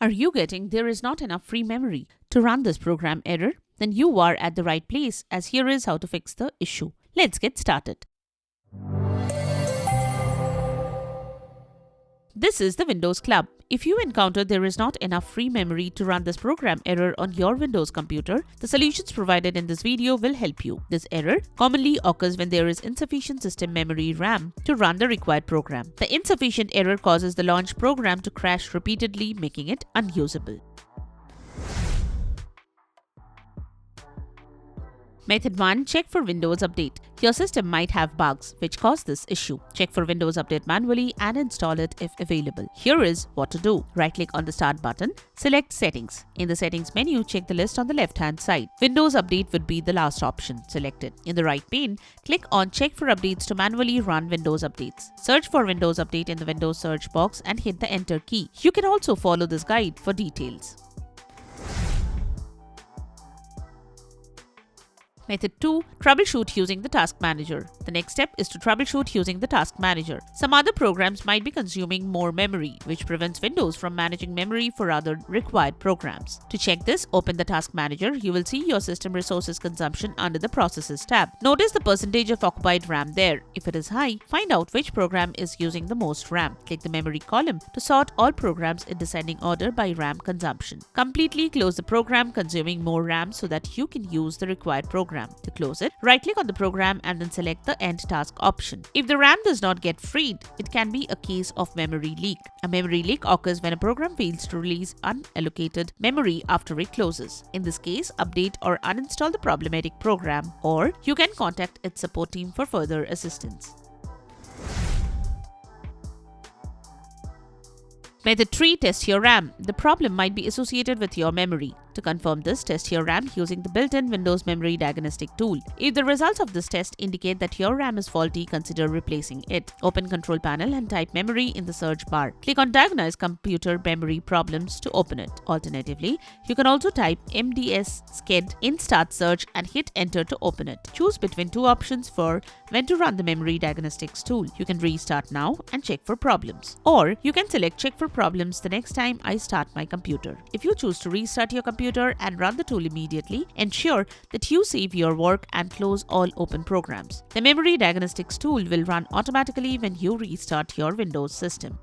Are you getting there is not enough free memory to run this program error? Then you are at the right place, as here is how to fix the issue. Let's get started. This is the Windows Club. If you encounter there is not enough free memory to run this program error on your Windows computer, the solutions provided in this video will help you. This error commonly occurs when there is insufficient system memory RAM to run the required program. The insufficient error causes the launched program to crash repeatedly, making it unusable. Method 1. Check for Windows Update. Your system might have bugs which cause this issue. Check for Windows Update manually and install it if available. Here is what to do. Right-click on the Start button, select Settings. In the Settings menu, check the list on the left-hand side. Windows Update would be the last option selected. In the right pane, click on Check for Updates to manually run Windows Updates. Search for Windows Update in the Windows search box and hit the Enter key. You can also follow this guide for details. Method 2. Troubleshoot using the Task Manager. The next step is to troubleshoot using the Task Manager. Some other programs might be consuming more memory, which prevents Windows from managing memory for other required programs. To check this, open the Task Manager. You will see your system resources consumption under the Processes tab. Notice the percentage of occupied RAM there. If it is high, find out which program is using the most RAM. Click the Memory column to sort all programs in descending order by RAM consumption. Completely close the program consuming more RAM so that you can use the required program. To close it, right-click on the program and then select the End Task option. If the RAM does not get freed, it can be a case of memory leak. A memory leak occurs when a program fails to release unallocated memory after it closes. In this case, update or uninstall the problematic program, or you can contact its support team for further assistance. Method 3. Test your RAM. The problem might be associated with your memory. To confirm this, test your RAM using the built-in Windows Memory Diagnostic tool. If the results of this test indicate that your RAM is faulty, consider replacing it. Open Control Panel and type Memory in the search bar. Click on Diagnose Computer Memory Problems to open it. Alternatively, you can also type MDS-SCED in Start Search and hit Enter to open it. Choose between two options for when to run the Memory Diagnostics tool. You can restart now and check for problems. Or you can select Check for Problems the next time I start my computer. If you choose to restart your computer and run the tool immediately, ensure that you save your work and close all open programs. The Memory Diagnostics tool will run automatically when you restart your Windows system.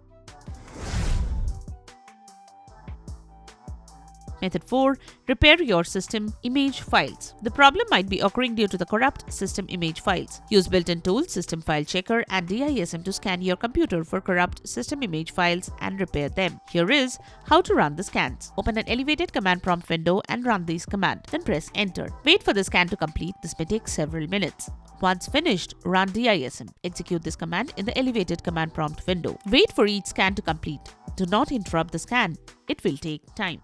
Method 4. Repair your system image files. The problem might be occurring due to the corrupt system image files. Use built-in tools, System File Checker and DISM to scan your computer for corrupt system image files and repair them. Here is how to run the scans. Open an elevated command prompt window and run this command. Then press Enter. Wait for the scan to complete. This may take several minutes. Once finished, run DISM. Execute this command in the elevated command prompt window. Wait for each scan to complete. Do not interrupt the scan. It will take time.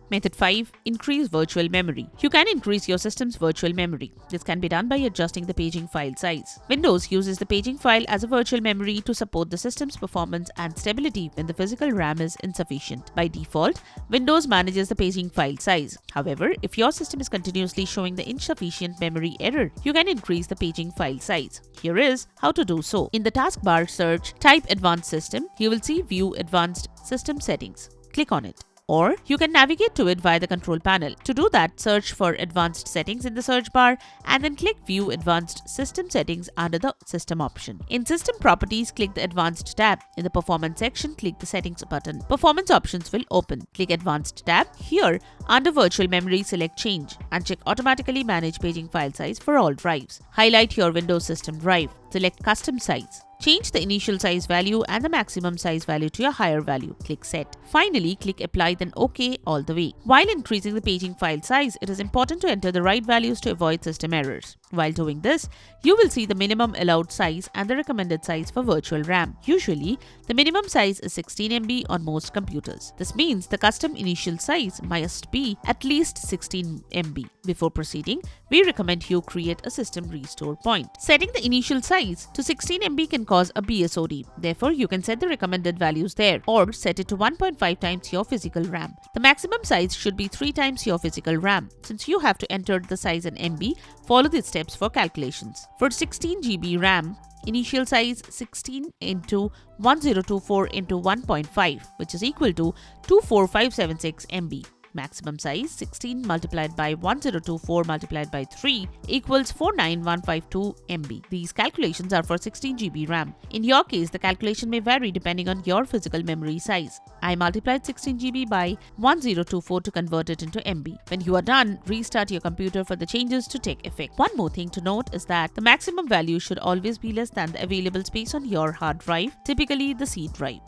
Method 5. Increase virtual memory. You can increase your system's virtual memory. This can be done by adjusting the paging file size. Windows uses the paging file as a virtual memory to support the system's performance and stability when the physical RAM is insufficient. By default, Windows manages the paging file size. However, if your system is continuously showing the insufficient memory error, you can increase the paging file size. Here is how to do so. In the taskbar, search Type Advanced System. You will see View Advanced System Settings. Click on it. Or you can navigate to it via the control panel. To do that, search for Advanced Settings in the search bar and then click View Advanced System Settings under the System option. In System Properties, click the Advanced tab. In the Performance section, click the Settings button. Performance options will open. Click Advanced tab. Here, under Virtual Memory, select Change and check Automatically Manage Paging File Size for all drives. Highlight your Windows System drive. Select Custom Size. Change the initial size value and the maximum size value to your higher value. Click Set. Finally, click Apply, then OK all the way. While increasing the paging file size, it is important to enter the right values to avoid system errors. While doing this, you will see the minimum allowed size and the recommended size for virtual RAM. Usually, the minimum size is 16 MB on most computers. This means the custom initial size must be at least 16 MB. Before proceeding, we recommend you create a system restore point. Setting the initial size to 16 MB can cause a BSOD. Therefore, you can set the recommended values there or set it to 1.5 times your physical RAM. The maximum size should be 3 times your physical RAM. Since you have to enter the size in MB, Follow the steps for calculations. For 16 GB RAM, initial size 16 into 1024 into 1.5, which is equal to 24576 MB. Maximum size 16 multiplied by 1024 multiplied by 3 equals 49152 MB. These calculations are for 16 GB RAM. In your case, the calculation may vary depending on your physical memory size. I multiplied 16 GB by 1024 to convert it into MB. When you are done, restart your computer for the changes to take effect. One more thing to note is that the maximum value should always be less than the available space on your hard drive, typically the C drive.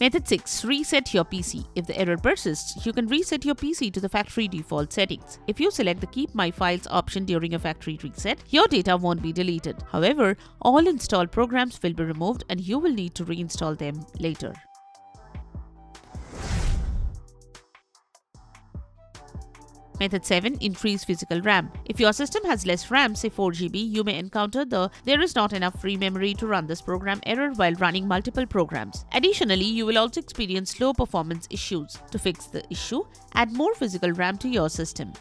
Method 6. Reset your PC. If the error persists, you can reset your PC to the factory default settings. If you select the Keep My Files option during a factory reset, your data won't be deleted. However, all installed programs will be removed and you will need to reinstall them later. Method 7. Increase physical RAM. If your system has less RAM, say 4 GB, you may encounter the "there is not enough free memory to run this program" error while running multiple programs. Additionally, you will also experience slow performance issues. To fix the issue, add more physical RAM to your system.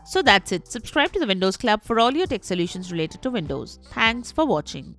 So that's it. Subscribe to the Windows Club for all your tech solutions related to Windows. Thanks for watching.